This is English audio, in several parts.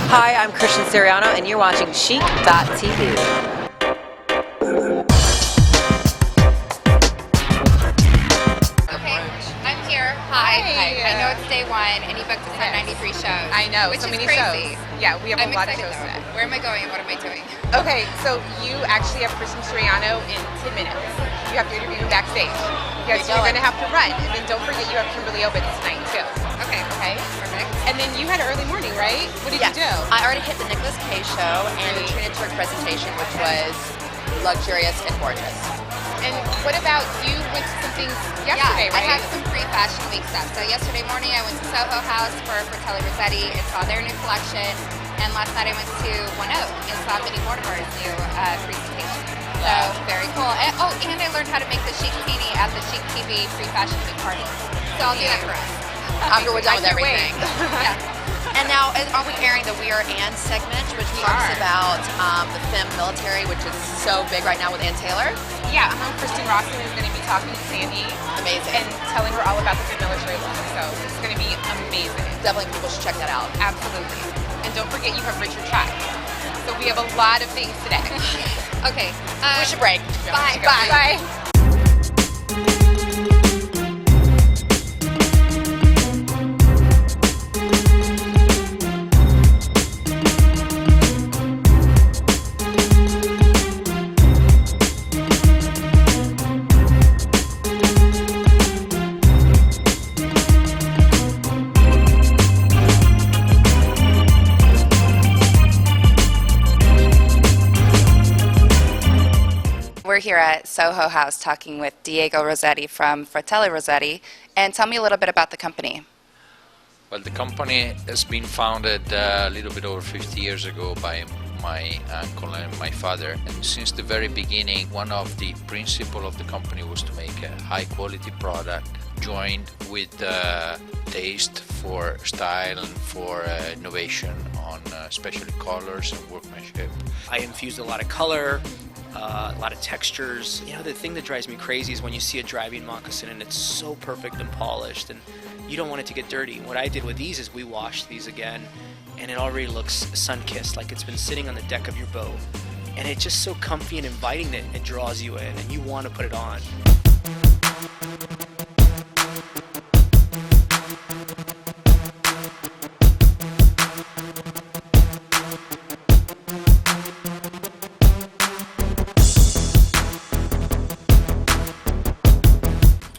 Hi, I'm Christian Siriano, and you're watching CHIC.TV. I'm here. Hi. I know it's day one, and you booked us on 93 shows. I know, which so is many crazy. shows. Yeah, we have a lot of shows though. today. Where am I going and what am I doing? Okay, so you actually have Christian Siriano in 10 minutes. You have to interview him backstage. You're going to have to run, and then don't forget you have Kimberly Obits tonight too. Okay. Perfect. And then you had an early morning, right? What did you do? I already hit the Nicholas K show and the Trina Turk presentation, which was luxurious and gorgeous. And what about you went to some things yesterday, I right? had some pre-fashion week stuff. So yesterday morning I went to Soho House for Fratelli Rosetti and saw their new collection. And last night I went to One Oak and saw Minnie Mortimer's new presentation. So very cool. And I learned how to make the Chicatini at the CHIC.TV pre-fashion week party. So I'll do that for us. After we're done with everything. Yeah. And now, are we airing the We Are And segment, which talks about the femme military, which is so big right now with Ann Taylor? Yeah, Kristen Rawson is going to be talking to Sandy. Amazing. And telling her all about the femme military look. So it's going to be amazing. Definitely people should check that out. Absolutely. And don't forget you have Richard Chai. So we have a lot of things today. Okay. We should break. Bye. Bye. We're here at Soho House talking with Diego Rossetti from Fratelli Rosetti. And tell me a little bit about the company. Well, the company has been founded a little bit over 50 years ago by my uncle and my father. And since the very beginning, one of the principles of the company was to make a high-quality product joined with taste for style and for innovation on especially colors and workmanship. I infused a lot of color, a lot of textures. You know, the thing that drives me crazy is when you see a driving moccasin and it's so perfect and polished and you don't want it to get dirty. What I did with these is we washed these again and it already looks sun-kissed, like it's been sitting on the deck of your boat. And it's just so comfy and inviting that it draws you in and you want to put it on.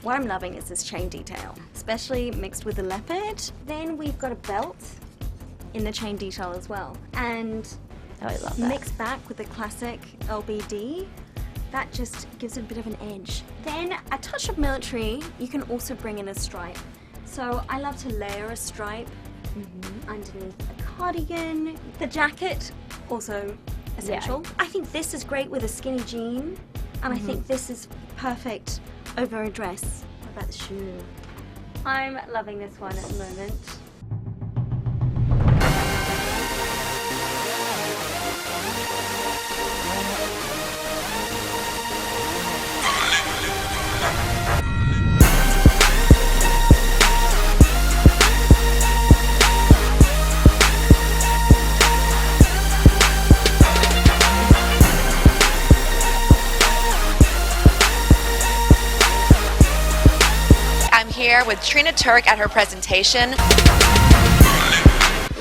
What I'm loving is this chain detail, especially mixed with the leopard. Then we've got a belt in the chain detail as well. And Oh, I love that. mixed back with the classic LBD, that just gives it a bit of an edge. Then a touch of military, you can also bring in a stripe. So I love to layer a stripe underneath a cardigan. The jacket, also essential. I think this is great with a skinny jean, and I think this is perfect over a dress. What about the shoe? I'm loving this one at the moment. I'm here with Trina Turk at her presentation.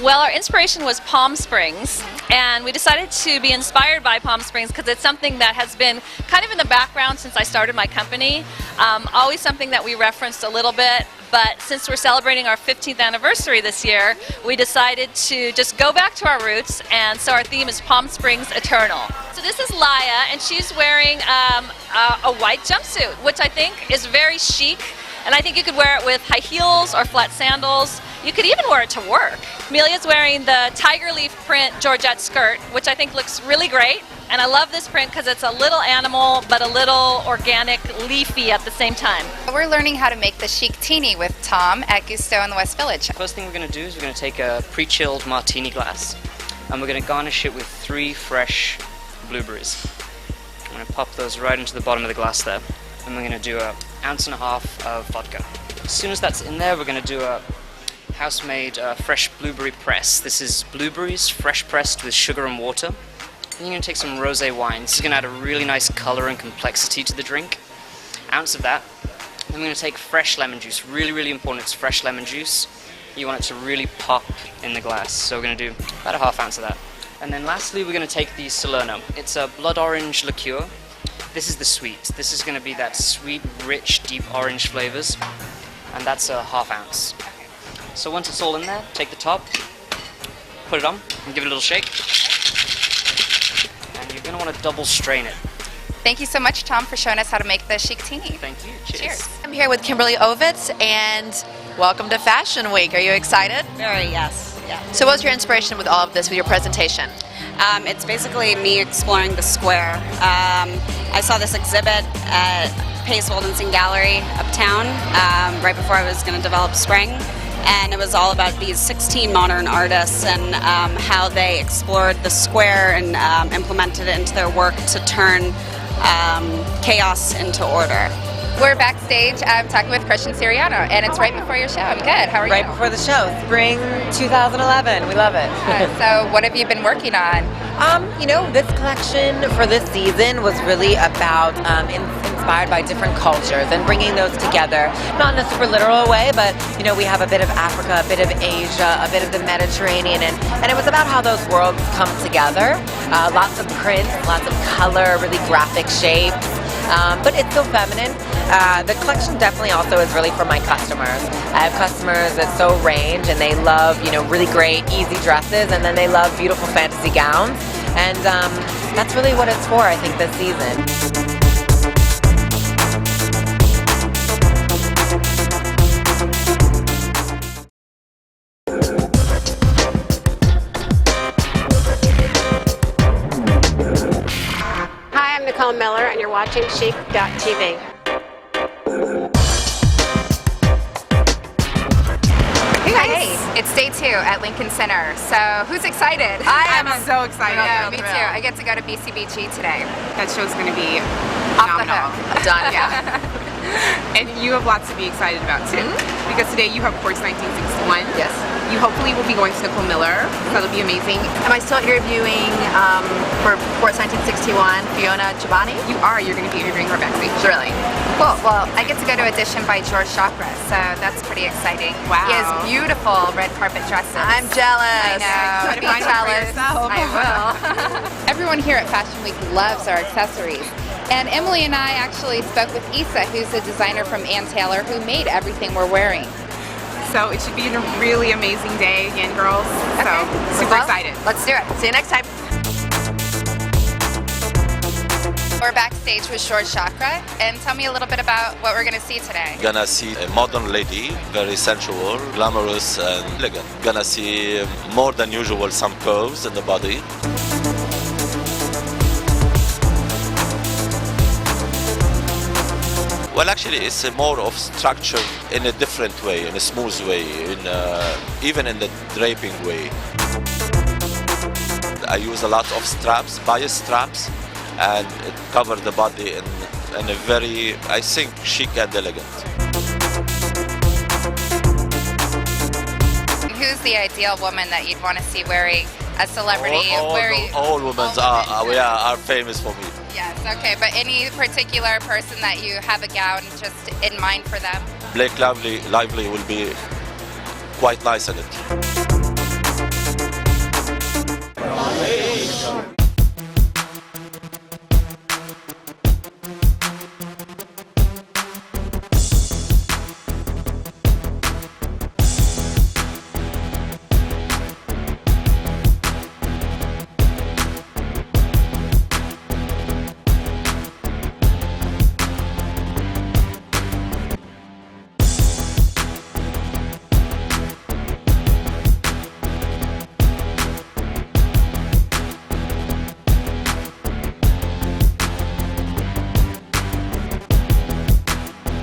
Well, our inspiration was Palm Springs, and we decided to be inspired by Palm Springs because it's something that has been kind of in the background since I started my company. Always something that we referenced a little bit, but since we're celebrating our 15th anniversary this year, we decided to just go back to our roots, and so our theme is Palm Springs Eternal. So this is Laya, and she's wearing a white jumpsuit, which I think is very chic. And I think you could wear it with high heels or flat sandals. You could even wear it to work. Amelia's wearing the tiger leaf print Georgette skirt, which I think looks really great. And I love this print because it's a little animal, but a little organic, leafy at the same time. We're learning how to make the Chicatini with Tom at Kuso in the West Village. First thing we're going to do is we're going to take a pre-chilled martini glass and we're going to garnish it with 3 fresh blueberries. I'm going to pop those right into the bottom of the glass there. And we're going to do 1.5 ounces of vodka. As soon as that's in there, we're going to do a house-made fresh blueberry press. This is blueberries fresh pressed with sugar and water. And you're going to take some rosé wine. This is going to add a really nice color and complexity to the drink. Ounce of that. I'm going to take fresh lemon juice. Really, really important, it's fresh lemon juice. You want it to really pop in the glass. So we're going to do about a ½ ounce of that. And then lastly, we're going to take the Salerno. It's a blood orange liqueur. This is the sweet. This is going to be that sweet, rich, deep orange flavors. And that's a ½ ounce. So once it's all in there, take the top, put it on, and give it a little shake. And you're going to want to double strain it. Thank you so much, Tom, for showing us how to make the Chicatini. Thank you. Cheers. I'm here with Kimberly Ovitz, and welcome to Fashion Week. Are you excited? Very, yes. Yeah. So what was your inspiration with all of this, with your presentation? It's basically me exploring the square. I saw this exhibit at Pace Wildenstein Gallery uptown right before I was going to develop Spring. And it was all about these 16 modern artists and how they explored the square and implemented it into their work to turn chaos into order. We're backstage talking with Christian Siriano, and it's right before your show. I'm good. How are you? Right before the show, spring 2011. We love it. So what have you been working on? You know, this collection for this season was really about inspired by different cultures and bringing those together, not in a super literal way, but you know, we have a bit of Africa, a bit of Asia, a bit of the Mediterranean, and it was about how those worlds come together. Lots of prints, lots of color, really graphic shapes. But it's so feminine. The collection definitely also is really for my customers. I have customers that so range, and they love, you know, really great, easy dresses, and then they love beautiful fantasy gowns. And that's really what it's for, I think, this season. Hi, I'm Nicole Miller, and you're watching CHIC.TV. Hey guys, it's day 2 at Lincoln Center. So who's excited? I'm so excited. Yeah, me too. I get to go to BCBG today. That show's going to be Off the phenomenal. hook. Done. Yeah. And you have lots to be excited about too, because today you have Quartz 1961. Yes. You hopefully will be going to Nicole Miller. That'll be amazing. Am I still interviewing for Quartz 1961, Fiona Giovanni? You are. You're going to be interviewing her backstage. Really? Cool. Well, I get to go to Audition by George Chakra, so that's pretty exciting. Wow. He has beautiful red carpet dresses. I'm jealous. I know. Try to Be find one for jealous. yourself. I will. Everyone here at Fashion Week loves our accessories. And Emily and I actually spoke with Issa, who's a designer from Ann Taylor, who made everything we're wearing. So it should be a really amazing day again, girls. So super excited. Let's do it. See you next time. We're backstage with George Chakra, and tell me a little bit about what we're going to see today. Gonna see a modern lady, very sensual, glamorous and elegant. Gonna see more than usual some curves in the body. Well, actually, it's more of structure in a different way, in a smooth way, even in the draping way. I use a lot of straps, bias straps, and it covers the body in a very, I think, chic and elegant. Who's the ideal woman that you'd want to see wearing a celebrity? All women are famous for me. Yes, okay, but any particular person that you have a gown just in mind for them? Blake Lively will be quite nice in it.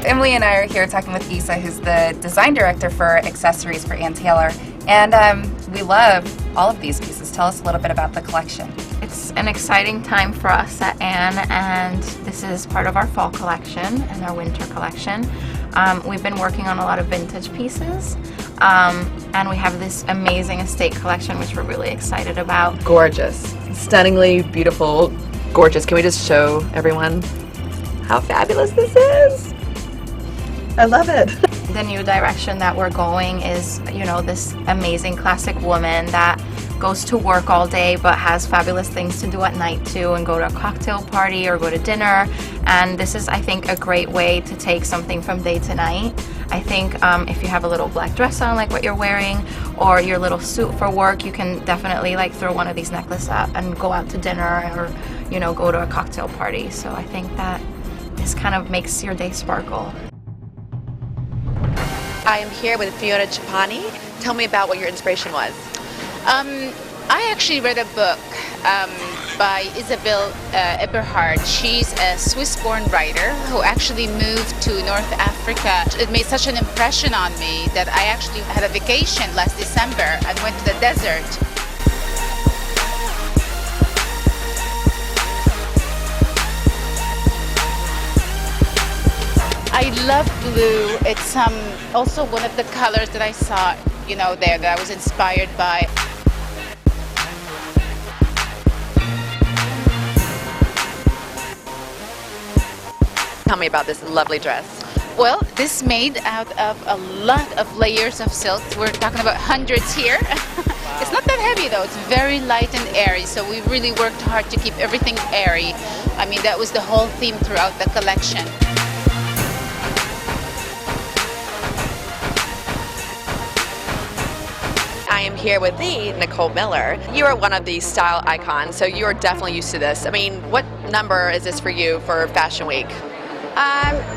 Emily and I are here talking with Issa, who's the design director for accessories for Ann Taylor, and we love all of these pieces. Tell us a little bit about the collection. It's an exciting time for us at Ann, and this is part of our fall collection and our winter collection. We've been working on a lot of vintage pieces, and we have this amazing estate collection, which we're really excited about. Gorgeous, stunningly beautiful, gorgeous. Can we just show everyone how fabulous this is? I love it. The new direction that we're going is, you know, this amazing classic woman that goes to work all day but has fabulous things to do at night too, and go to a cocktail party or go to dinner. And this is, I think, a great way to take something from day to night. I think if you have a little black dress on like what you're wearing, or your little suit for work, you can definitely like throw one of these necklaces up and go out to dinner, or, you know, go to a cocktail party. So I think that this kind of makes your day sparkle. I am here with Fiona Chipani. Tell me about what your inspiration was. I actually read a book by Isabel Eberhard. She's a Swiss-born writer who actually moved to North Africa. It made such an impression on me that I actually had a vacation last December and went to the desert. I love blue. It's also one of the colors that I saw, you know, there that I was inspired by. Tell me about this lovely dress. Well, this is made out of a lot of layers of silk. We're talking about hundreds here. It's not that heavy though. It's very light and airy. So we really worked hard to keep everything airy. I mean, that was the whole theme throughout the collection. I am here with the Nicole Miller. You are one of the style icons, so you are definitely used to this. I mean, what number is this for you for Fashion Week?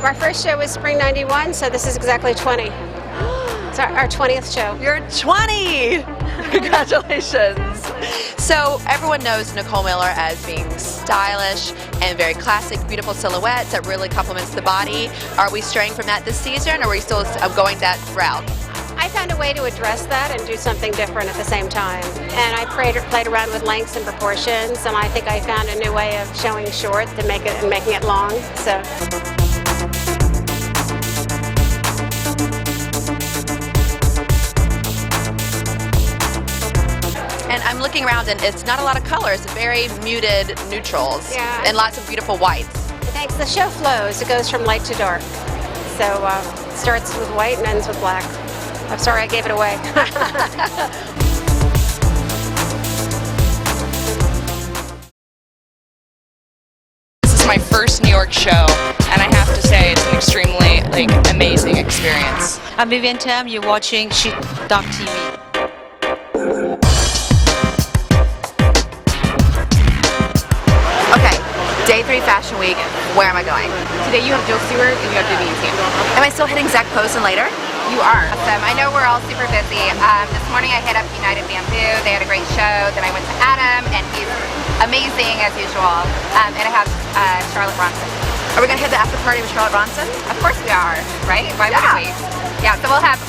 Our first show was Spring '91, so this is exactly 20. It's our 20th show. You're 20! Congratulations! So everyone knows Nicole Miller as being stylish and very classic, beautiful silhouettes that really complements the body. Are we straying from that this season, or are we still going that route? I found a way to address that and do something different at the same time. And I played around with lengths and proportions, and I think I found a new way of showing short to make it and making it long. So. And I'm looking around, and it's not a lot of colors, very muted neutrals, and lots of beautiful whites. Thanks. The show flows. It goes from light to dark. So it starts with white and ends with black. I'm sorry I gave it away. This is my first New York show, and I have to say it's an extremely amazing experience. I'm Vivian Tam, you're watching CHIC.TV. Okay, day 3 Fashion Week, where am I going? Today you have Jill Stewart and you have Vivian Tam. Am I still hitting Zach Posen later? You are. Awesome. I know we're all super busy. This morning I hit up United Bamboo. They had a great show. Then I went to Adam, and he's amazing as usual. And I have Charlotte Bronson. Are we going to hit the after party with Charlotte Bronson? Of course we are, right? Why wouldn't we? Yeah, so we'll have,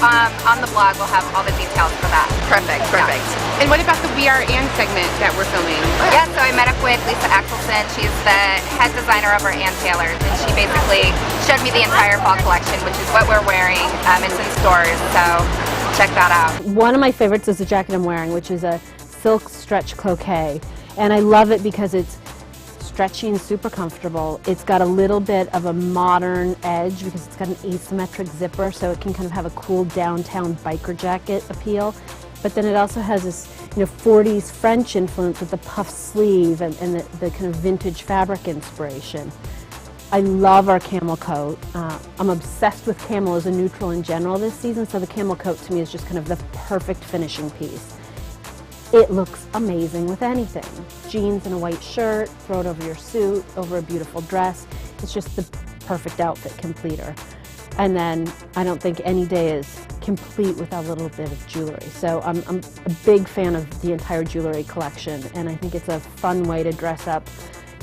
on the blog, we'll have all the details for that. Perfect. Yeah. And what about the We Are And segment that we're filming? Yeah, so I met up with Lisa Axelson. She's the head designer over at Ann Taylor's, and she basically showed me the entire fall collection, which is what we're wearing. It's in stores, so check that out. One of my favorites is the jacket I'm wearing, which is a silk stretch cloquet. And I love it because it's stretchy and super comfortable. It's got a little bit of a modern edge because it's got an asymmetric zipper, so it can kind of have a cool downtown biker jacket appeal. But then it also has this 40s French influence with the puff sleeve and the kind of vintage fabric inspiration. I love our camel coat. I'm obsessed with camel as a neutral in general this season, so the camel coat to me is just kind of the perfect finishing piece. It looks amazing with anything. Jeans and a white shirt, throw it over your suit, over a beautiful dress. It's just the perfect outfit completer. And then I don't think any day is complete without a little bit of jewelry. So I'm a big fan of the entire jewelry collection, and I think it's a fun way to dress up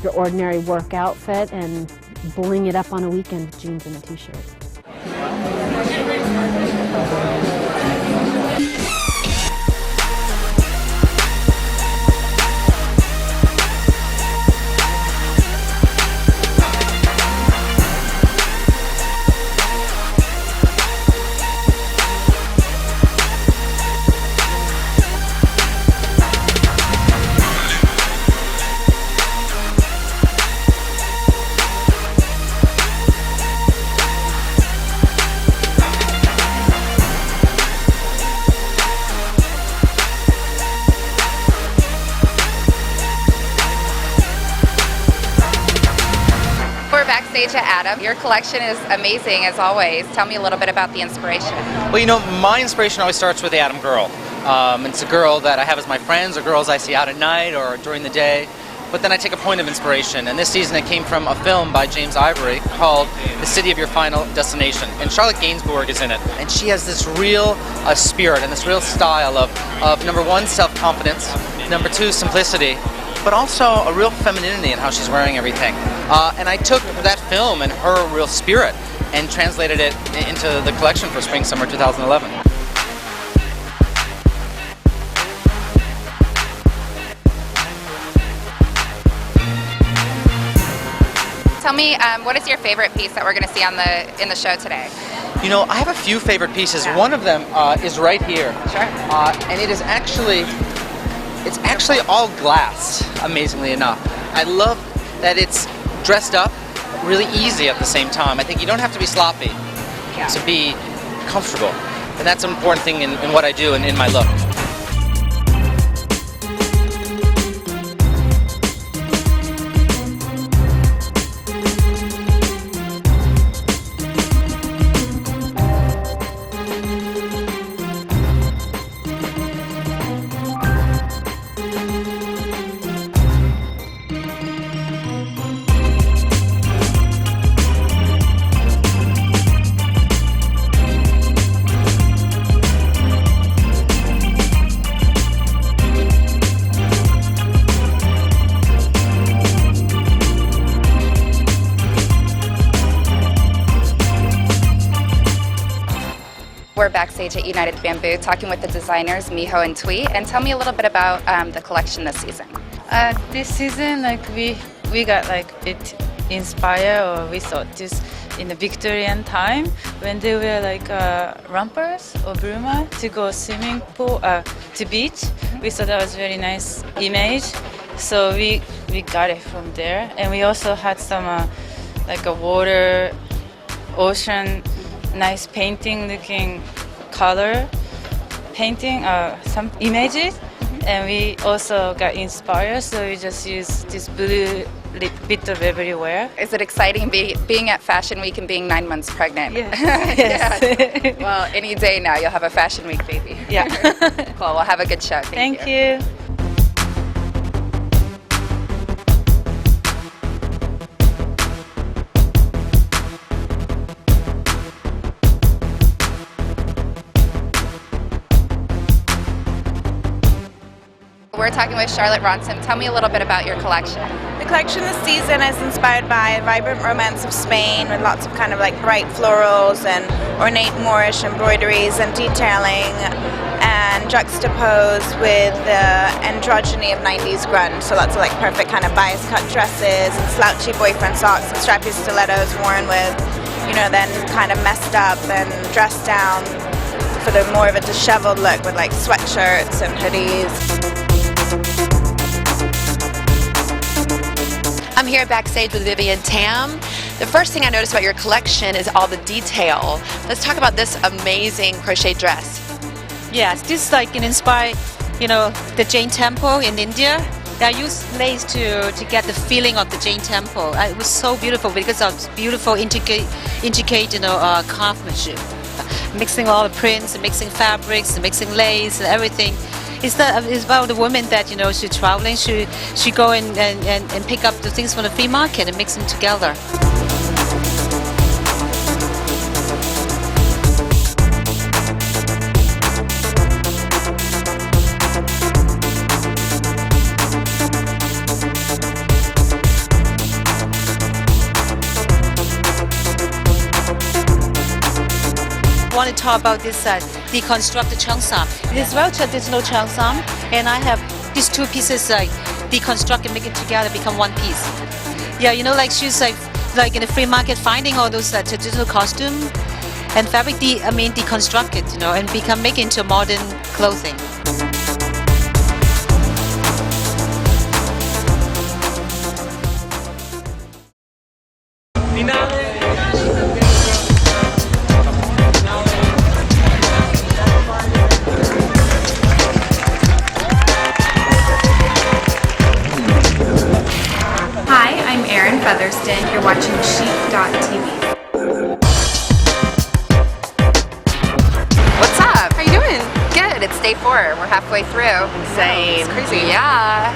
your ordinary work outfit and bling it up on a weekend with jeans and a t-shirt. backstage at Adam. Your collection is amazing as always. Tell me a little bit about the inspiration. Well, you know, my inspiration always starts with the Adam girl. It's a girl that I have as my friends, or girls I see out at night or during the day. But then I take a point of inspiration, and this season it came from a film by James Ivory called The City of Your Final Destination, and Charlotte Gainsbourg is in it, and she has this real spirit and this real style of number one, self-confidence, number two, simplicity, but also a real femininity in how she's wearing everything. And I took that film and her real spirit and translated it into the collection for Spring/Summer 2011. Tell me, what is your favorite piece that we're going to see on in the show today? You know, I have a few favorite pieces. Yeah. One of them is right here. Sure. And it is actually all glass, amazingly enough. I love that it's dressed up really easy at the same time. I think you don't have to be sloppy to be comfortable. And that's an important thing in what I do and in my look. We're backstage at United Bamboo talking with the designers Miho and Twee, and tell me a little bit about the collection this season. This season, like we got like it inspired, or we thought this in the Victorian time when they were like rompers or bruma to go swimming pool to beach. We thought that was very nice image, so we got it from there, and we also had some like a water, ocean. Nice painting looking color painting some images, and we also got inspired, so we just used this blue bit of everywhere. Is it exciting being at Fashion Week and being 9 months pregnant? Yes. Yes. Well, any day now you'll have a Fashion Week baby. Yeah. Cool, we'll have a good show. Thank you. We're talking with Charlotte Ronson. Tell me a little bit about your collection. The collection this season is inspired by a vibrant romance of Spain with lots of kind of like bright florals and ornate Moorish embroideries and detailing, and juxtaposed with the androgyny of 90s grunge. So lots of like perfect kind of bias cut dresses and slouchy boyfriend socks and strappy stilettos worn with, you know, then kind of messed up and dressed down for the more of a disheveled look with like sweatshirts and hoodies. I'm here backstage with Vivian Tam. The first thing I noticed about your collection is all the detail. Let's talk about this amazing crochet dress. Yes, this is like inspired, you know, the Jain Temple in India. I used lace to get the feeling of the Jain Temple. It was so beautiful because of beautiful intricate, you know, craftsmanship. Mixing all the prints, mixing fabrics, mixing lace and everything. It's about the woman that, you know, she's traveling, she go and pick up the things from the flea market and mix them together. I want to talk about this deconstructed cheongsam. It is very traditional cheongsam, and I have these two pieces deconstruct and make it together, become one piece. Yeah, you know, like she's like in the free market finding all those traditional costume and fabric deconstruct it, you know, and make it into modern clothing. You're watching CHIC.TV. halfway through. Insane. It's crazy. Yeah.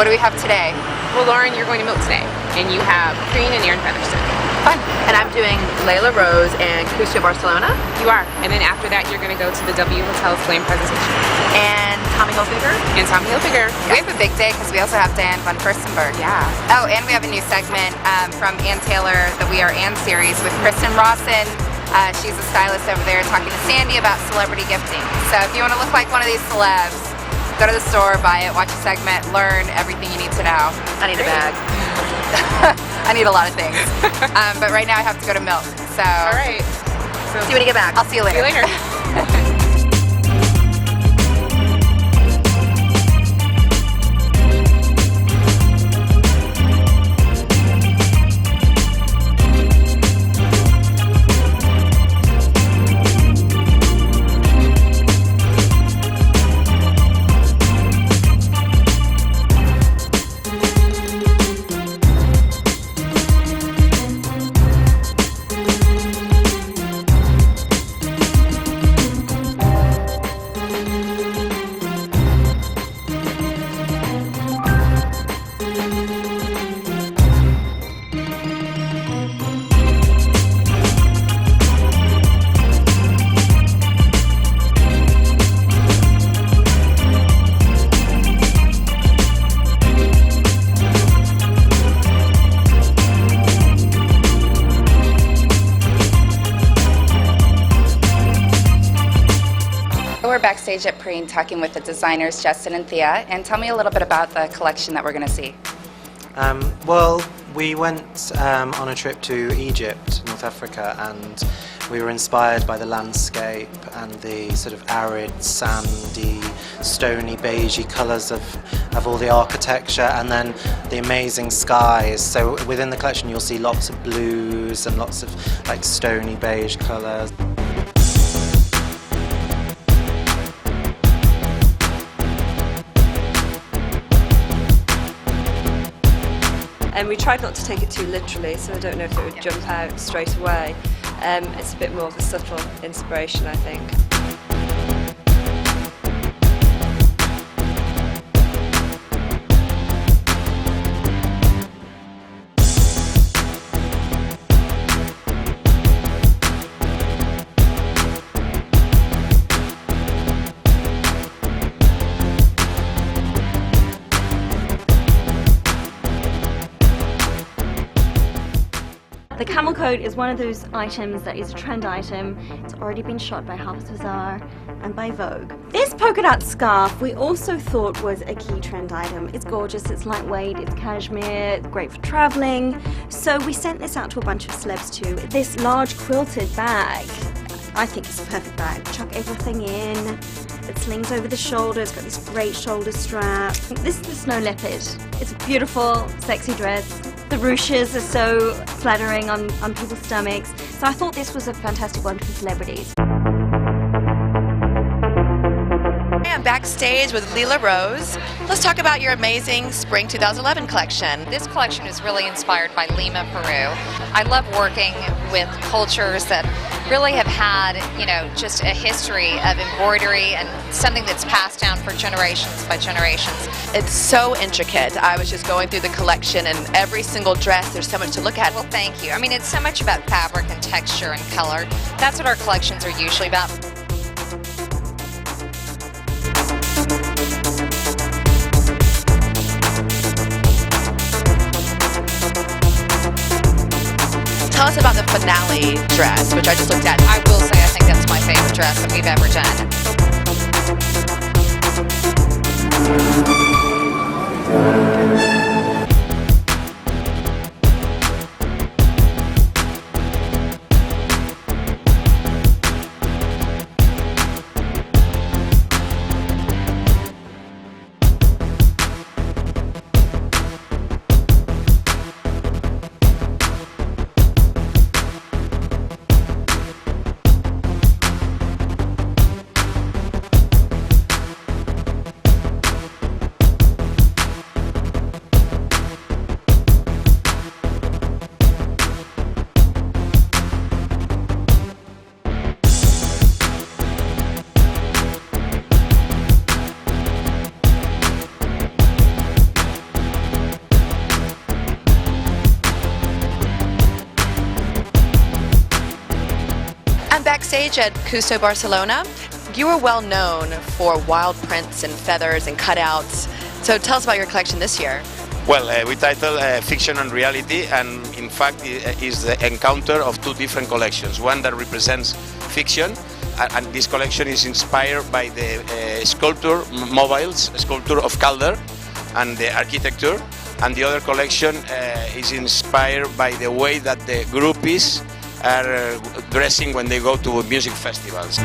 What do we have today? Well, Lauren, you're going to Milk today, and you have Green and Aaron Featherston. Fun. And I'm doing Leela Rose and Kuso Barcelona. You are. And then after that, you're going to go to the W Hotel's Glam presentation. And Tommy Hilfiger. And Tommy Hilfiger. We have a big day because we also have Diane von Furstenberg. Yeah. Oh, and we have a new segment from Ann Taylor, the We Are Ann series with Kristen Rawson. She's a stylist over there talking to Sandy about celebrity gifting. So if you want to look like one of these celebs, go to the store, buy it, watch a segment, learn everything you need to know. I need a bag. I need a lot of things. But right now I have to go to Milk. So. All right. See you when you get back. I'll see you later. See you later. We're backstage at Preen talking with the designers Justin and Thea, and tell me a little bit about the collection that we're going to see. Well, we went on a trip to Egypt, North Africa, and we were inspired by the landscape and the sort of arid, sandy, stony, beigey colours of all the architecture, and then the amazing skies. So within the collection you'll see lots of blues and lots of like stony beige colours. And we tried not to take it too literally, so I don't know if it would jump out straight away. It's a bit more of a subtle inspiration, I think. The camel coat is one of those items that is a trend item. It's already been shot by Harper's Bazaar and by Vogue. This polka dot scarf we also thought was a key trend item. It's gorgeous, it's lightweight, it's cashmere, it's great for traveling. So we sent this out to a bunch of celebs too. This large quilted bag, I think it's a perfect bag. Chuck everything in. It slings over the shoulder, it's got this great shoulder strap. This is the Snow Leopard. It's a beautiful, sexy dress. The ruches are so flattering on people's stomachs. So I thought this was a fantastic one for celebrities. I'm backstage with Leela Rose. Let's talk about your amazing Spring 2011 collection. This collection is really inspired by Lima, Peru. I love working with cultures that really have had, you know, just a history of embroidery and something that's passed down for generations by generations. It's so intricate. I was just going through the collection and every single dress, there's so much to look at. Well, thank you. I mean, it's so much about fabric and texture and color. That's what our collections are usually about. Tell us about the finale dress, which I just looked at. I will say I think that's my favorite dress that we've ever done. I'm backstage at Kuso, Barcelona. You are well known for wild prints and feathers and cutouts. So tell us about your collection this year. Well, we title Fiction and Reality, and in fact is the encounter of two different collections. One that represents fiction, and this collection is inspired by the sculpture of Calder and the architecture, and the other collection is inspired by the way that the groupies are dressing when they go to music festivals.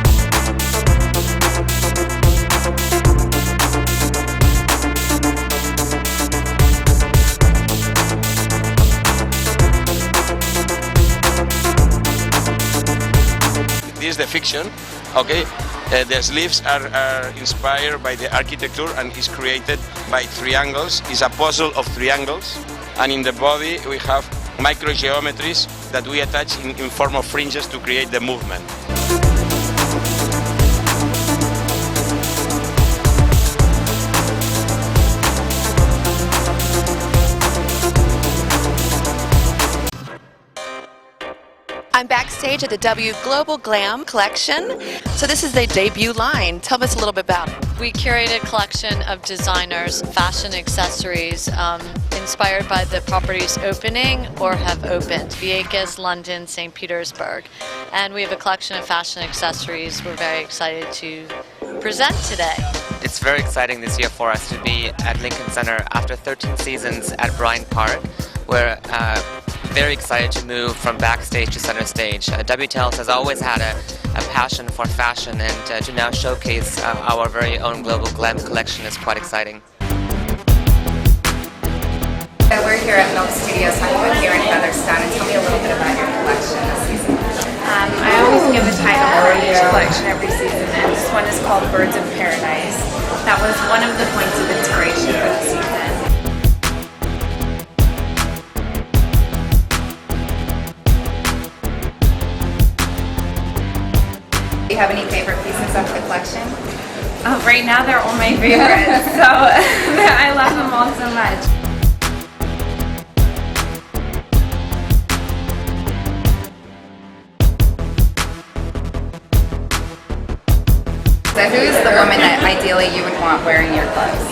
This is the fiction, okay? The sleeves are inspired by the architecture and is created by triangles. It's a puzzle of triangles, and in the body we have microgeometries that we attach in form of fringes to create the movement. I'm backstage at the W Global Glam collection. So this is the debut line. Tell us a little bit about it. We curated a collection of designers, fashion accessories inspired by the properties opening or have opened. Vieques, London, St. Petersburg. And we have a collection of fashion accessories we're very excited to present today. It's very exciting this year for us to be at Lincoln Center after 13 seasons at Bryant Park. We're very excited to move from backstage to center stage. WTLS has always had a passion for fashion, and to now showcase our very own global glam collection is quite exciting. We're here at Milk Studios, talking with here in Featherstone, and tell me a little bit about your collection this season. I always give a title for each collection every season, and this one is called Birds of Paradise. That was one of the points of inspiration for the season. Do you have any favorite pieces of the collection? Right now they're all my favorites, so I love them all so much. So who's the woman that ideally you would want wearing your clothes?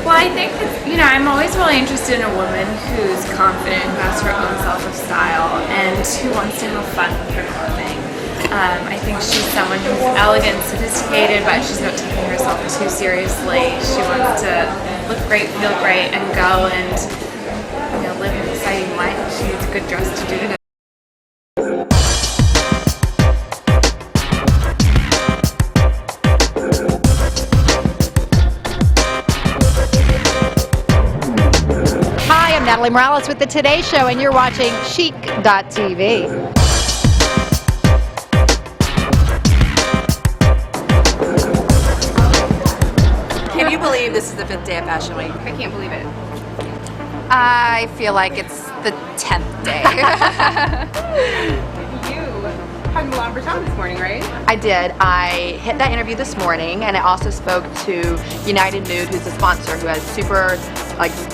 Well, I think that, I'm always really interested in a woman who's confident, who has her own sense of style, and who wants to have fun with her clothing. I think she's someone who's elegant, sophisticated, but she's not taking herself too seriously. She wants to look great, feel great, and go and live an exciting life. She needs a good dress to do that. Hi, I'm Natalie Morales with the Today Show, and you're watching CHIC.TV. Can you believe this is the 5th day of Fashion Week? I can't believe it. I feel like it's the 10th day. You had Milan Bertan this morning, right? I did. I hit that interview this morning, and I also spoke to United Nude, who's the sponsor, who has super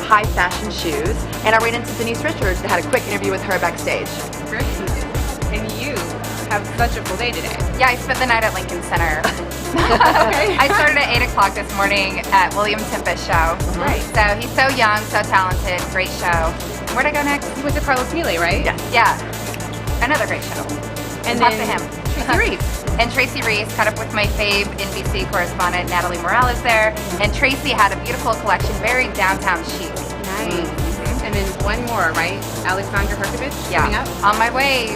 high fashion shoes. And I ran into Denise Richards and had a quick interview with her backstage. Great. And you have such a full day today. Yeah, I spent the night at Lincoln Center. Okay. I started at 8 o'clock this morning at William Tempest's show. Right. So he's so young, so talented, great show. Where'd I go next? You went to Carlos Miele, right? Yeah. Another great show. And talk then to him. Tracy Reese. And Tracy Reese, caught up with my fave NBC correspondent Natalie Morales there. And Tracy had a beautiful collection, very downtown chic. Nice. And then one more, right? Alexandra Herkovich coming up? On my way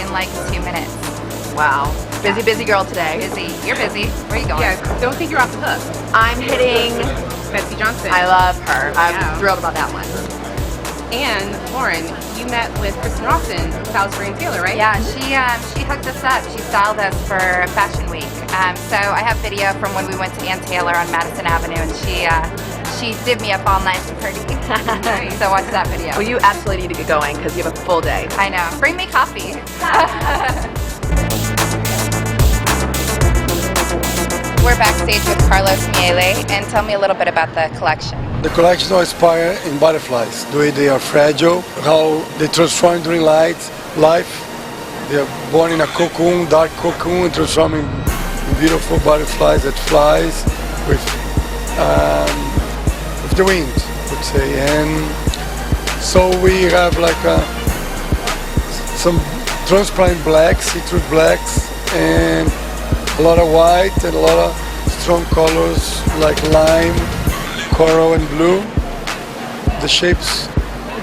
in 2 minutes. Wow. Busy girl today. Busy. You're busy. Where are you going? Yeah, don't think you're off the hook. I'm hitting Betsy Johnson. I love her. I'm thrilled about that one. And Lauren, you met with Kristen Rawson, Salisbury and Taylor, right? Yeah, she hooked us up. She styled us for Fashion Week. So I have video from when we went to Ann Taylor on Madison Avenue, and she did me up all nice and pretty. So watch that video. Well, you absolutely need to get going because you have a full day. I know. Bring me coffee. We're backstage with Carlos Miele, and tell me a little bit about the collection. The collection is inspired in butterflies, the way they are fragile, how they transform during life, They are born in a cocoon, dark cocoon, transforming in beautiful butterflies that flies with the wind, I would say. And so we have like some transparent blacks, see-through blacks, and a lot of white and a lot of strong colors like lime, coral and blue. The shapes,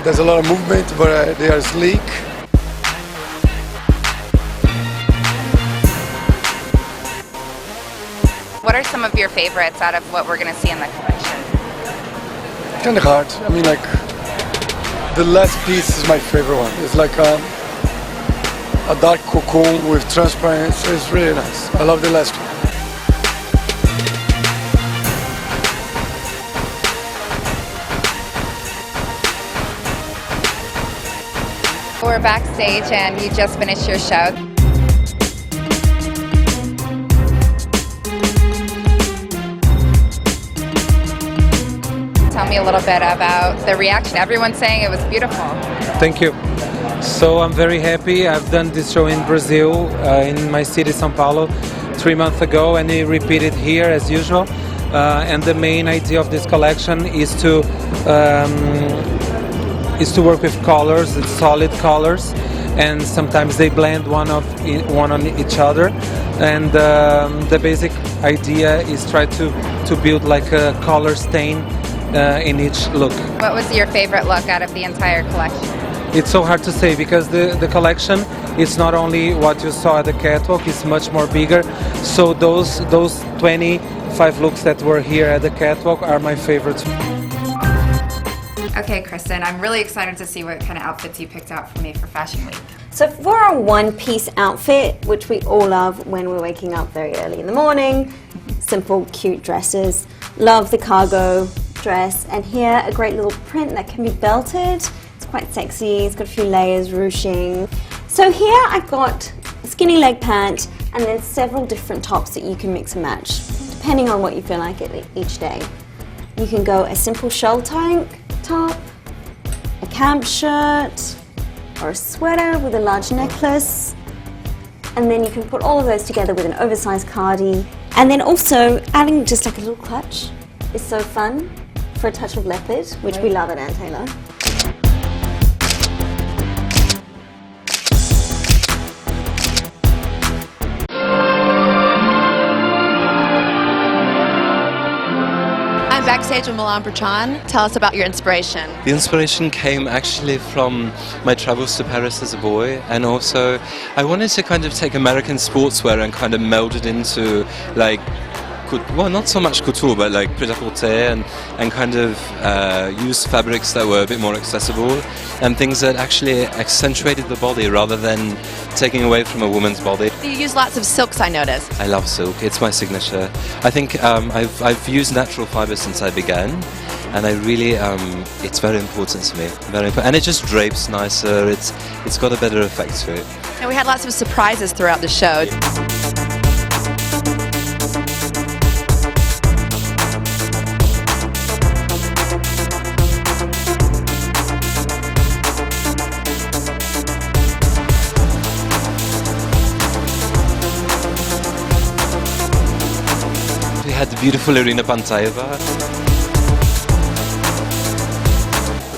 there's a lot of movement, but they are sleek. What are some of your favorites out of what we're going to see in the collection? Kind of hard. I mean, like, the last piece is my favorite one. It's like a dark cocoon with transparency. It's really nice. I love the last one. We're backstage and you just finished your show. Tell me a little bit about the reaction. Everyone's saying it was beautiful. Thank you. So I'm very happy. I've done this show in Brazil, in my city, São Paulo, 3 months ago, and we repeated here as usual. And the main idea of this collection is to work with colors, solid colors, and sometimes they blend one on each other. And the basic idea is try to build like a color stain in each look. What was your favorite look out of the entire collection? It's so hard to say because the collection is not only what you saw at the catwalk, it's much more bigger. So those 25 looks that were here at the catwalk are my favorites. Okay, Kristen, I'm really excited to see what kind of outfits you picked out for me for Fashion Week. So for our one-piece outfit, which we all love when we're waking up very early in the morning, simple, cute dresses. Love the cargo dress, and here a great little print that can be belted. It's quite sexy, it's got a few layers, ruching. So here I've got a skinny leg pant and then several different tops that you can mix and match, depending on what you feel like each day. You can go a simple shell tank top, a camp shirt, or a sweater with a large necklace, and then you can put all of those together with an oversized cardi. And then also adding just like a little clutch is so fun for a touch of leopard, which we love at Ann Taylor. I'm backstage with Milan Bertrand. Tell us about your inspiration. The inspiration came actually from my travels to Paris as a boy, and also I wanted to kind of take American sportswear and kind of meld it into like, well, not so much couture, but like prêt-à-porter, and kind of use fabrics that were a bit more accessible and things that actually accentuated the body rather than taking away from a woman's body. You use lots of silks, I noticed. I love silk. It's my signature. I think I've used natural fibers since I began, and I really it's very important to me. Very important, and it just drapes nicer. It's got a better effect to it. And we had lots of surprises throughout the show. Had the beautiful Irina Pantayeva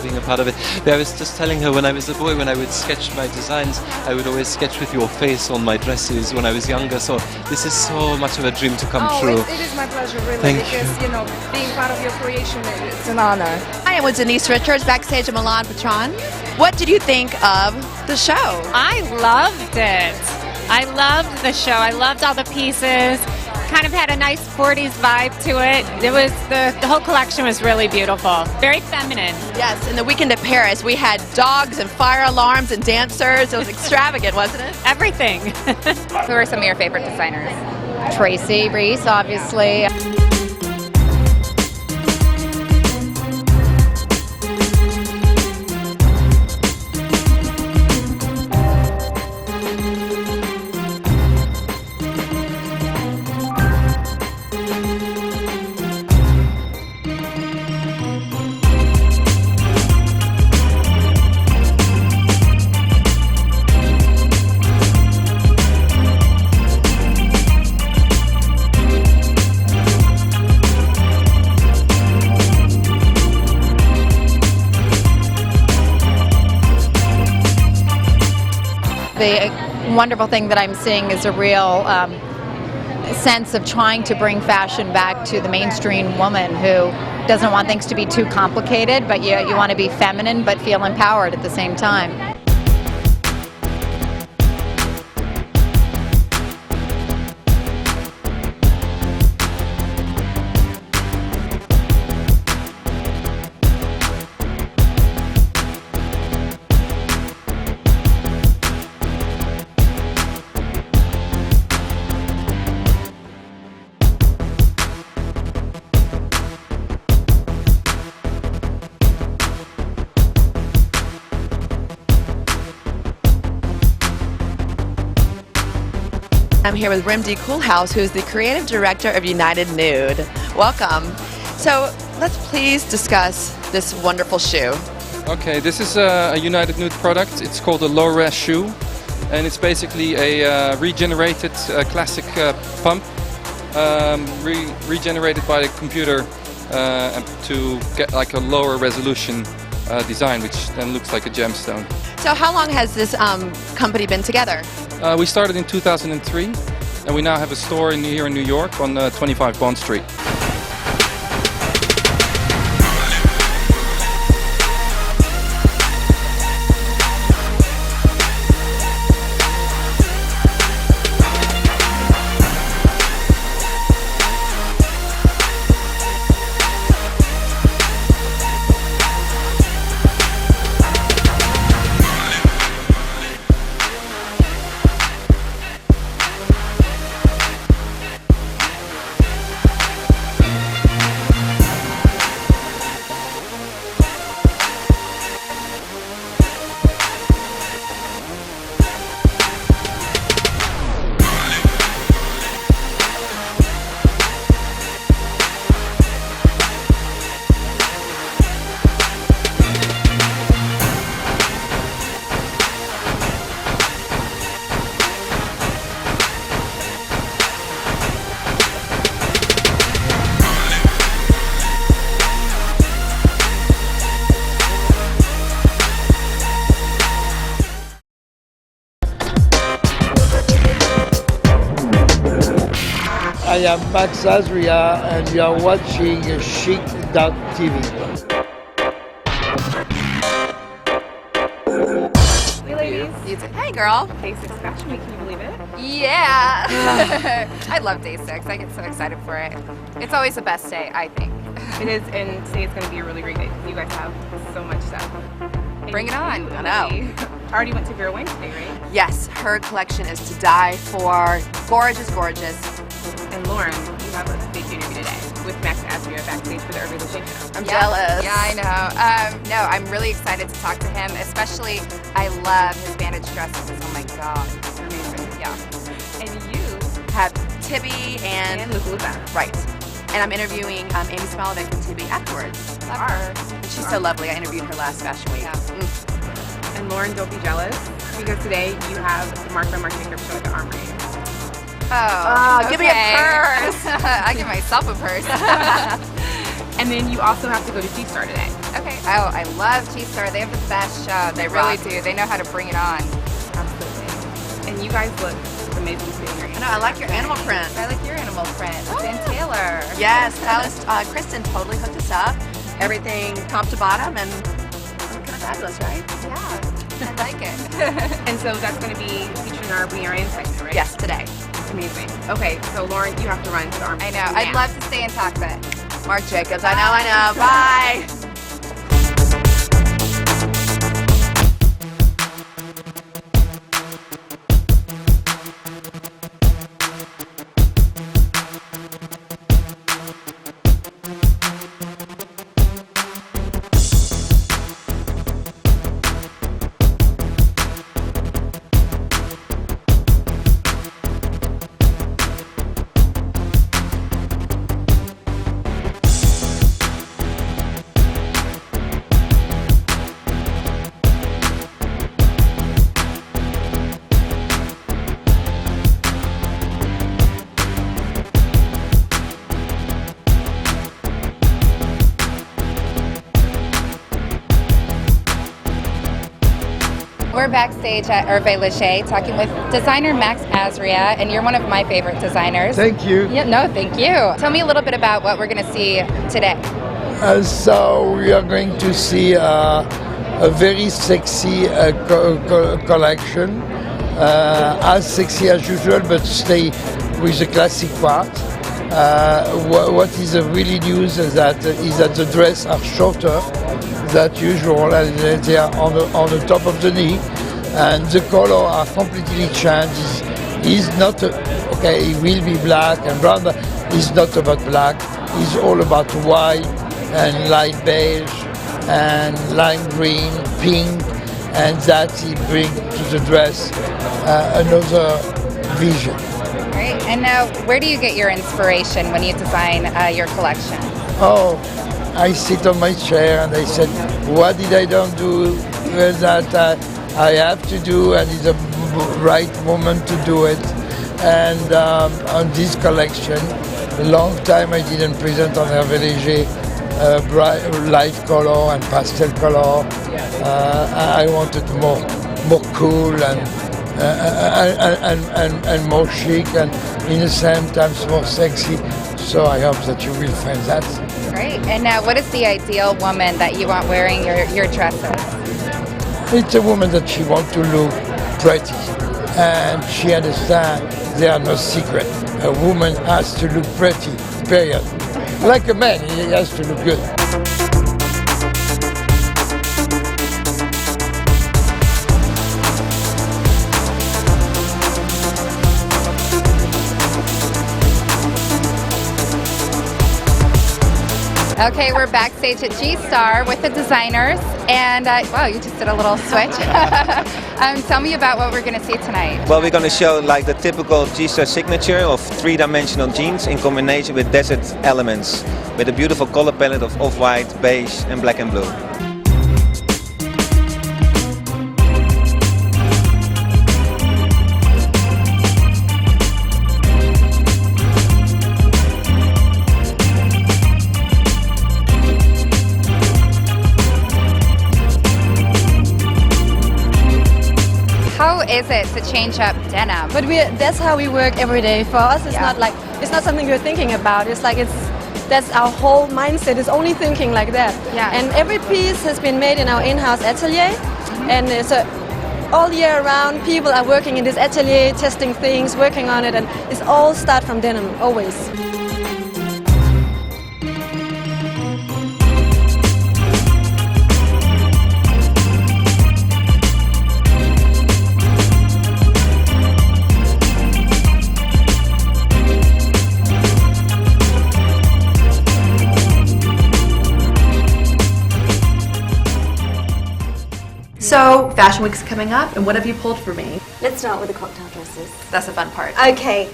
being a part of it. But I was just telling her when I was a boy, when I would sketch my designs, I would always sketch with your face on my dresses when I was younger. So this is so much of a dream to come true. It is my pleasure, really, Thank because you know, being part of your creation, it's an honor. Hi, I'm with Denise Richards, backstage at Milan Bertrand. What did you think of the show? I loved it. I loved the show. I loved all the pieces. Kind of had a nice 40s vibe to it. It was the whole collection was really beautiful, very feminine. Yes, in the weekend at Paris, we had dogs and fire alarms and dancers. It was extravagant, wasn't it? Everything. Who are some of your favorite designers? Tracy Reese, obviously. the wonderful thing that I'm seeing is a real sense of trying to bring fashion back to the mainstream woman who doesn't want things to be too complicated, but you want to be feminine but feel empowered at the same time. I'm here with Rimdi Coolhouse, who's the creative director of United Nude. Welcome. So let's please discuss this wonderful shoe. Okay, this is a United Nude product. It's called a low-res shoe, and it's basically a regenerated classic pump, regenerated by the computer to get like a lower resolution design, which then looks like a gemstone. So how long has this company been together? We started in 2003, and we now have a store here in New York on 25 Bond Street. I am Max Azria and you are watching CHIC.TV. Hey ladies. Hey girl. Day 6 Fashion Week, can you believe it? Yeah. I love day 6. I get so excited for it. It's always the best day, I think. It is, and today it's going to be a really great day because you guys have so much stuff. Bring it on. I know. Already went to Vera Wang today, right? Yes, her collection is to die for. Gorgeous, gorgeous. And Lauren, you have a big interview today with Max Azria backstage for the Urban Location. I'm jealous. Yeah, I know. No, I'm really excited to talk to him. Especially, I love his bandage dresses. Oh my god, amazing. Yeah. And you have Tibby and Luca. Right. And I'm interviewing Amy Smalovic and Tibby afterwards. Love her. And she's so lovely. I interviewed her last Fashion Week. Yeah. And Lauren, don't be jealous because today you have the Marc Jacobs show at the Armory. Oh, give me a purse. I give myself a purse. And then you also have to go to G-Star today. Okay. Oh, I love G-Star. They have the best show. They really do. They know how to bring it on. Absolutely. And you guys look amazing today. I know. I like your animal print. I like your animal print. Van Taylor. Yes, stylist Kristen totally hooked us up. Everything top to bottom and kind of fabulous, right? Yeah, I like it. And so that's going to be featured in our We Are In segment, right? Yes, today. Amazing. Okay, so Lauren, you have to run to the Armory. I know. I'd love to stay and talk, but Marc Jacobs. I know. Bye. We're backstage at Hervé Leger talking with designer Max Azria, and you're one of my favorite designers. Thank you. Yeah, no, thank you. Tell me a little bit about what we're going to see today. So we are going to see a very sexy collection, as sexy as usual, but stay with the classic part. What is really news is that the dress are shorter than usual, and they are on the top of the knee, and the color are completely changed. It's not okay. It will be black and brown, but it's not about black. It's all about white and light beige and lime green, pink, and that it brings to the dress another vision. Great. And now, where do you get your inspiration when you design your collection? Oh, I sit on my chair and I said, what did I don't do that I have to do, and it's a right moment to do it. And on this collection, a long time I didn't present on Hervé Leger bright light color and pastel color. I wanted more cool and more chic, and in the same time more sexy. So I hope that you will find that. Great. And now, what is the ideal woman that you want wearing your dresses? It's a woman that she wants to look pretty, and she understands there are no secret. A woman has to look pretty, period. Like a man, he has to look good. Okay, we're backstage at G-Star with the designers, and wow, you just did a little switch. Tell me about what we're going to see tonight. Well, we're going to show like the typical G-Star signature of three-dimensional jeans in combination with desert elements, with a beautiful color palette of off-white, beige, and black and blue. How is it to change up denim? But that's how we work every day. For us, it's not like it's not something we're thinking about. It's like that's our whole mindset is only thinking like that. Yeah. And every piece has been made in our in-house atelier, and so all year round people are working in this atelier, testing things, working on it, and it's all start from denim always. So, Fashion Week's coming up, and what have you pulled for me? Let's start with the cocktail dresses. That's the fun part. Okay,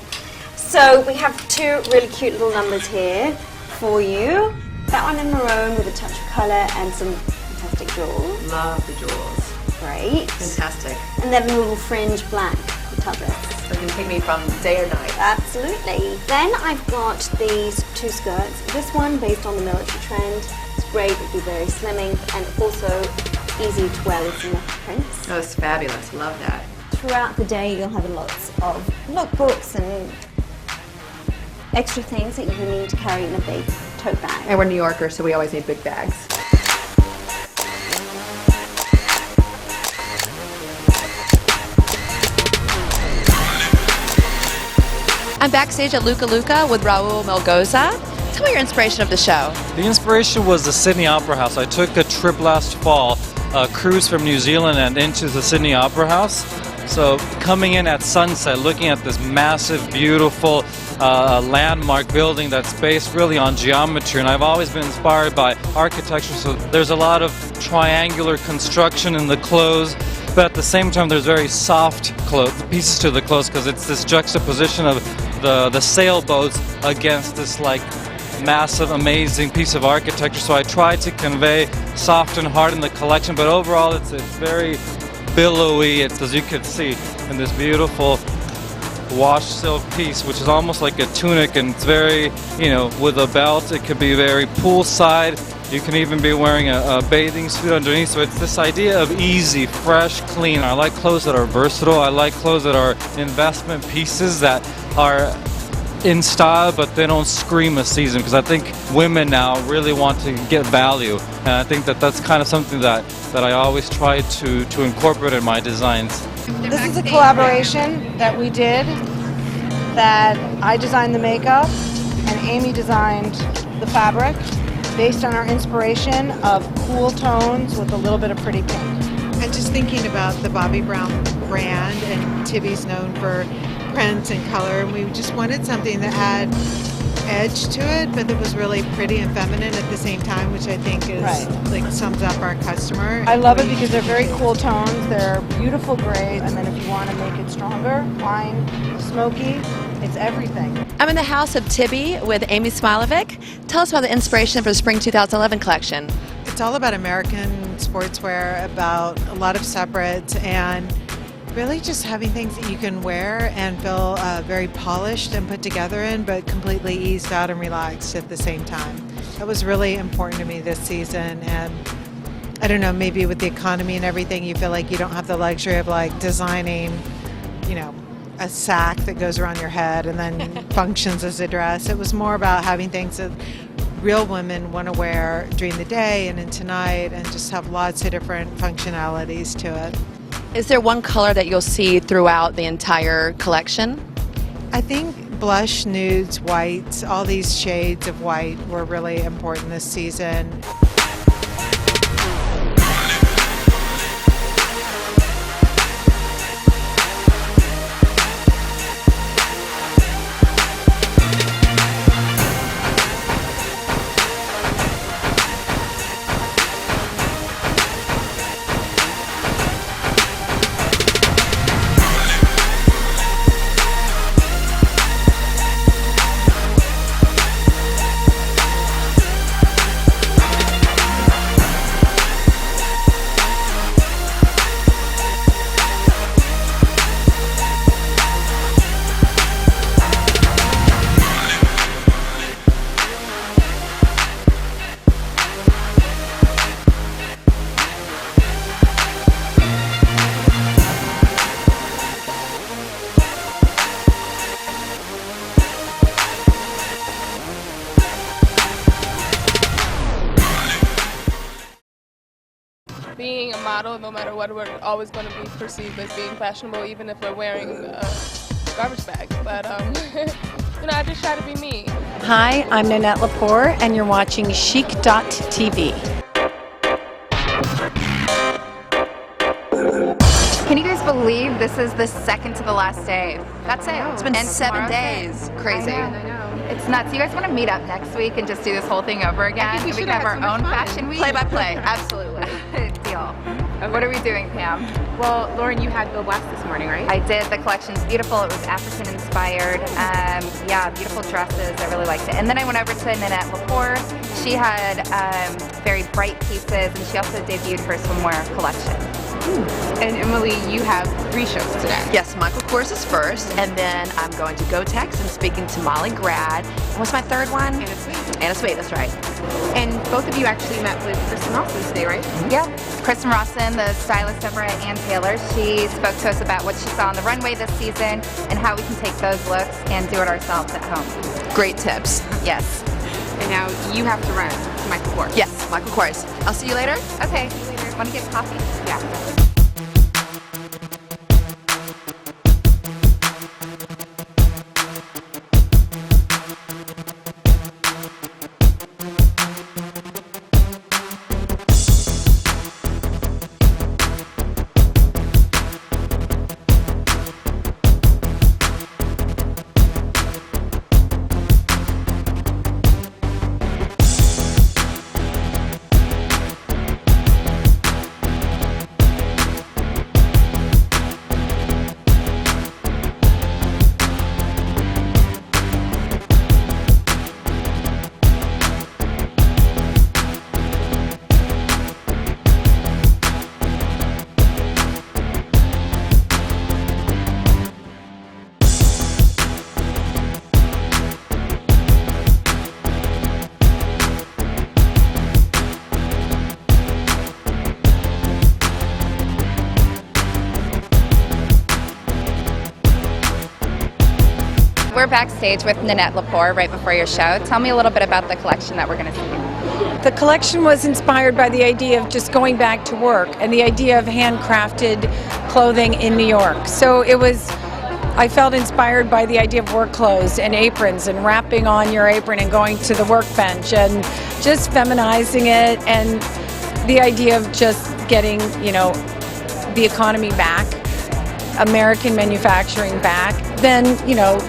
so we have two really cute little numbers here for you. That one in maroon with a touch of colour and some fantastic jewels. Love the jewels. Great. Fantastic. And then a little fringe black cocktail dress. So it can take me from day or night. Absolutely. Then I've got these two skirts. This one based on the military trend. It's great, it'll be very slimming, and also easy to wear with some prints. Oh, it's fabulous. Love that. Throughout the day, you'll have lots of lookbooks and extra things that you need to carry in a big tote bag. And we're New Yorkers, so we always need big bags. I'm backstage at Luca with Raul Melgoza. Tell me your inspiration of the show. The inspiration was the Sydney Opera House. I took a trip last fall, a cruise from New Zealand and into the Sydney Opera House. So coming in at sunset, looking at this massive, beautiful landmark building that's based really on geometry, and I've always been inspired by architecture, so there's a lot of triangular construction in the clothes, but at the same time there's very soft pieces to the clothes, because it's this juxtaposition of the sailboats against this like massive, amazing piece of architecture. So I tried to convey soft and hard in the collection, but overall it's very billowy. It's, as you can see, in this beautiful washed silk piece, which is almost like a tunic, and it's very, with a belt. It could be very poolside, You can even be wearing a bathing suit underneath. So it's this idea of easy, fresh, clean. I like clothes that are versatile. I like clothes that are investment pieces that are in style, but they don't scream a season, because I think women now really want to get value, and I think that that's kind of something that I always try to incorporate in my designs. This is a collaboration that we did, that I designed the makeup and Amy designed the fabric based on our inspiration of cool tones with a little bit of pretty pink. And just thinking about the Bobbi Brown brand, and Tibby's known for print and color, and we just wanted something that had edge to it, but that was really pretty and feminine at the same time, which I think is like sums up our customer. I love it because they're very cool tones. They're beautiful grays, and then if you want to make it stronger, wine, smoky, it's everything. I'm in the house of Tibby with Amy Smilovic. Tell us about the inspiration for the Spring 2011 collection. It's all about American sportswear, about a lot of separates, and really just having things that you can wear and feel very polished and put together in, but completely eased out and relaxed at the same time. That was really important to me this season, and I don't know, maybe with the economy and everything, you feel like you don't have the luxury of like designing, you know, a sack that goes around your head and then functions as a dress. It was more about having things that real women want to wear during the day and into night, and just have lots of different functionalities to it. Is there one color that you'll see throughout the entire collection? I think blush, nudes, whites, all these shades of white were really important this season. Being a model, no matter what, we're always going to be perceived as being fashionable, even if we're wearing a garbage bag. But, you know, I just try to be me. Hi, I'm Nanette Lepore, and you're watching CHIC.TV. Can you guys believe this is the second to the last day? That's it. It's been 7 days. Crazy. I know. It's nuts. You guys want to meet up next week and just do this whole thing over again? I think we should have have our so own much fun. fashion week. Play by play, absolutely. Deal. What are we doing, Pam? Well, Lauren, you had Go West this morning, right? I did. The collection's beautiful. It was African inspired. Yeah, beautiful dresses. I really liked it. And then I went over to Nanette Lepore. She had very bright pieces, and she also debuted her swimwear collection. And Emily, you have 3 shows today. Yes, Michael Kors is first, and then I'm going to GoTex and speaking to Molly Grad. What's my third one? Anna Sweet. Anna Sweet, that's right. And both of you actually met with Kristen Rawson today, right? Yeah. Kristen Rawson, the stylist over at Ann Taylor, she spoke to us about what she saw on the runway this season and how we can take those looks and do it ourselves at home. Great tips. Yes. And now you have to run to Michael Kors. Yes, Michael Kors. I'll see you later. Okay, see you later. Want to get coffee? Yeah. we're backstage with Nanette Lepore right before your show. Tell me a little bit about the collection that we're going to see. The collection was inspired by the idea of just going back to work and the idea of handcrafted clothing in New York. So I felt inspired by the idea of work clothes and aprons and wrapping on your apron and going to the workbench and just feminizing it, and the idea of just getting, the economy back, American manufacturing back. Then,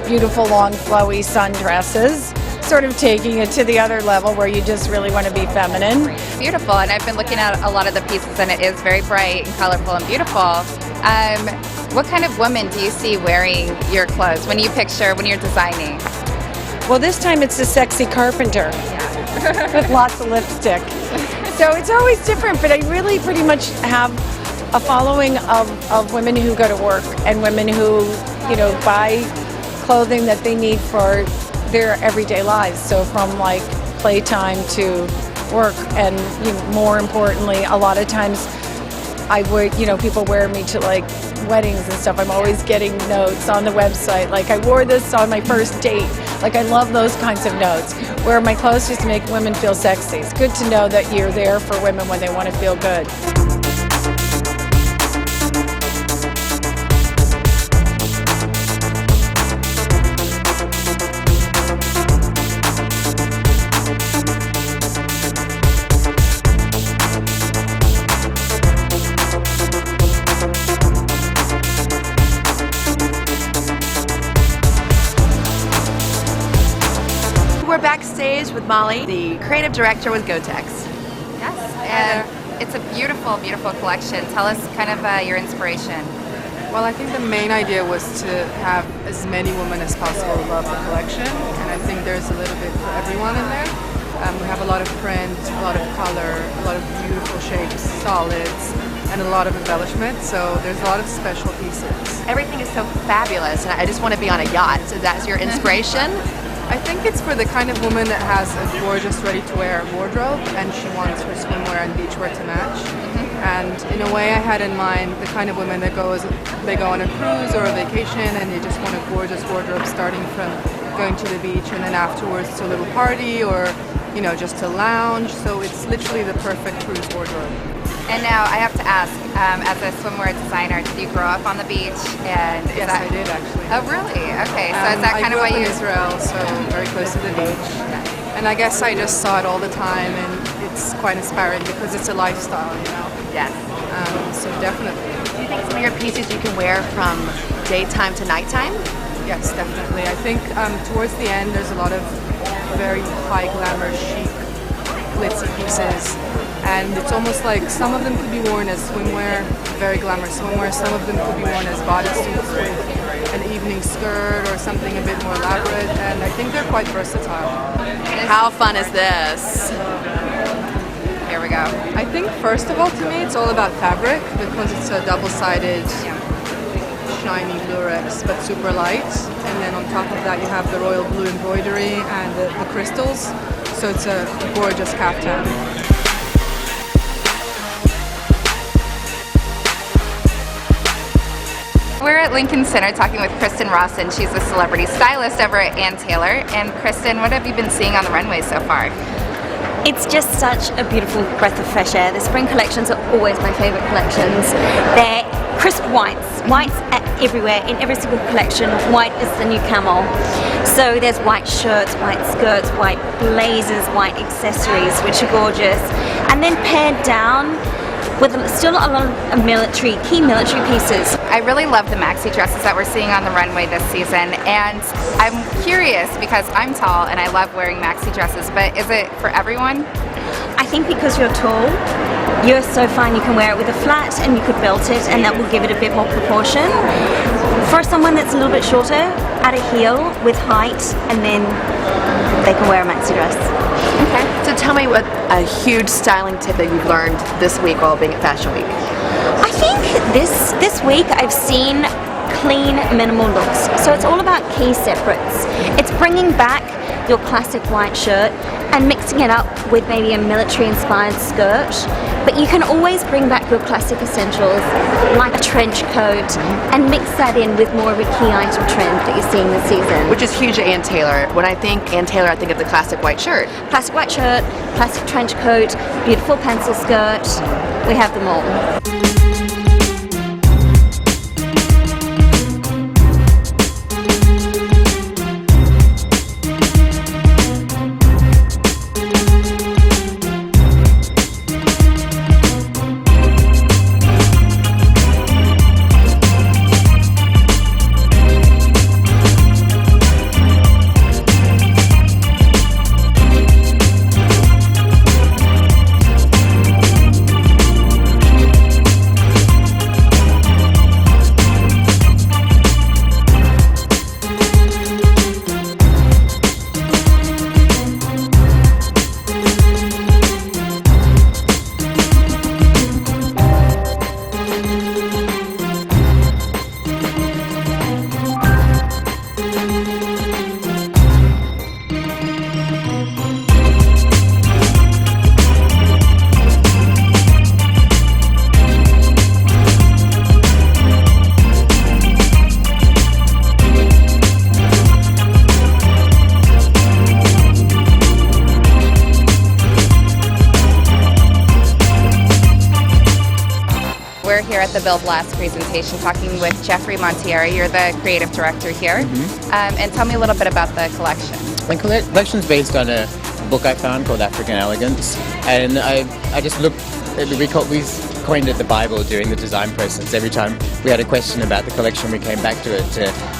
beautiful long flowy sundresses, sort of taking it to the other level where you just really want to be feminine. Beautiful, and I've been looking at a lot of the pieces and it is very bright and colorful and beautiful. What kind of woman do you see wearing your clothes when you're designing? Well, this time it's a sexy carpenter with lots of lipstick. So it's always different, but I really pretty much have a following of women who go to work and women who, buy clothing that they need for their everyday lives. So from like playtime to work, and more importantly, a lot of times I would, people wear me to like weddings and stuff. I'm always getting notes on the website, like I wore this on my first date. Like I love those kinds of notes, where my clothes just make women feel sexy. It's good to know that you're there for women when they want to feel good. We're backstage with Molly, the creative director with Gotex. Yes, and it's a beautiful, beautiful collection. Tell us kind of your inspiration. Well, I think the main idea was to have as many women as possible love the collection, and I think there's a little bit for everyone in there. We have a lot of print, a lot of color, a lot of beautiful shapes, solids, and a lot of embellishment, so there's a lot of special pieces. Everything is so fabulous, and I just want to be on a yacht, so that's your inspiration? I think it's for the kind of woman that has a gorgeous ready-to-wear wardrobe and she wants her swimwear and beachwear to match. And in a way I had in mind the kind of women that go on a cruise or a vacation and they just want a gorgeous wardrobe starting from going to the beach and then afterwards to a little party or just to lounge. So it's literally the perfect cruise wardrobe. And now I have to ask, as a swimwear designer, did you grow up on the beach? And yes, I did actually. Oh, really? Okay, so is that kind of why you... I grew up in Israel, so very close to the beach. And I guess I just saw it all the time, and it's quite inspiring because it's a lifestyle, Yes. So definitely. Do you think some of your pieces you can wear from daytime to nighttime? Yes, definitely. I think towards the end, there's a lot of very high glamour, chic, glitzy pieces. And it's almost like some of them could be worn as swimwear, very glamorous swimwear. Some of them could be worn as bodysuits with an evening skirt or something a bit more elaborate. And I think they're quite versatile. How fun is this? Here we go. I think first of all, to me, it's all about fabric because it's a double-sided, shiny Lurex, but super light. And then on top of that, you have the royal blue embroidery and the crystals. So it's a gorgeous caftan. We're at Lincoln Center talking with Kristen Rawson. She's a celebrity stylist over at Ann Taylor. And Kristen, what have you been seeing on the runway so far? It's just such a beautiful breath of fresh air. The spring collections are always my favorite collections. They're crisp whites everywhere in every single collection. White is the new camel. So there's white shirts, white skirts, white blazers, white accessories, which are gorgeous. And then pared down with still a lot of key military pieces. I really love the maxi dresses that we're seeing on the runway this season, and I'm curious because I'm tall and I love wearing maxi dresses, but is it for everyone? I think because you're tall, you're so fine you can wear it with a flat and you could belt it and that will give it a bit more proportion. For someone that's a little bit shorter, add a heel with height and then they can wear a maxi dress. Okay. So tell me what a huge styling tip that you've learned this week while being at Fashion Week. I think this week I've seen clean, minimal looks. So it's all about key separates. It's bringing back your classic white shirt and mixing it up with maybe a military-inspired skirt. But you can always bring back your classic essentials, like a trench coat, and mix that in with more of a key item trend that you're seeing this season. Which is huge at Ann Taylor. When I think Ann Taylor, I think of the classic white shirt. Classic white shirt, classic trench coat, beautiful pencil skirt. We have them all. We're here at the Build Last presentation talking with Jeffrey Montieri. You're the creative director here. And tell me a little bit about the collection. My collection is based on a book I found called African Elegance, and I just looked. We coined it the Bible during the design process. Every time we had a question about the collection, we came back to it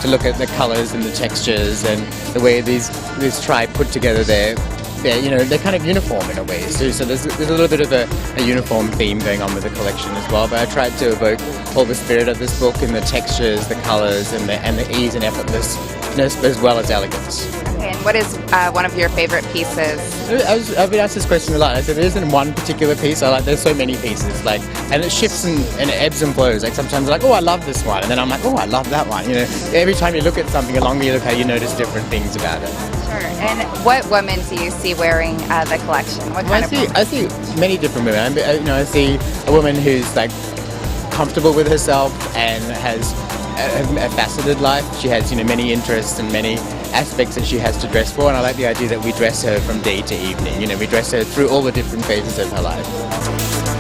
to look at the colours and the textures and the way this tribe put together they're kind of uniform in a way. So there's a little bit of a uniform theme going on with the collection as well. But I tried to evoke all the spirit of this book in the textures, the colours, and the ease and effortlessness as well as elegance. Okay, and what is one of your favorite pieces? I've been asked this question a lot. I said there isn't one particular piece. There's so many pieces, and it shifts and it ebbs and flows. Like sometimes I'm like, oh, I love this one, and then I'm like, oh, I love that one. Every time you look at something along the other, you notice different things about it. Sure. And what women do you see wearing the collection? What kind of women? I see many different women. I see a woman who's like comfortable with herself and has a faceted life. She has many interests and many aspects that she has to dress for, and I like the idea that we dress her from day to evening. We dress her through all the different phases of her life.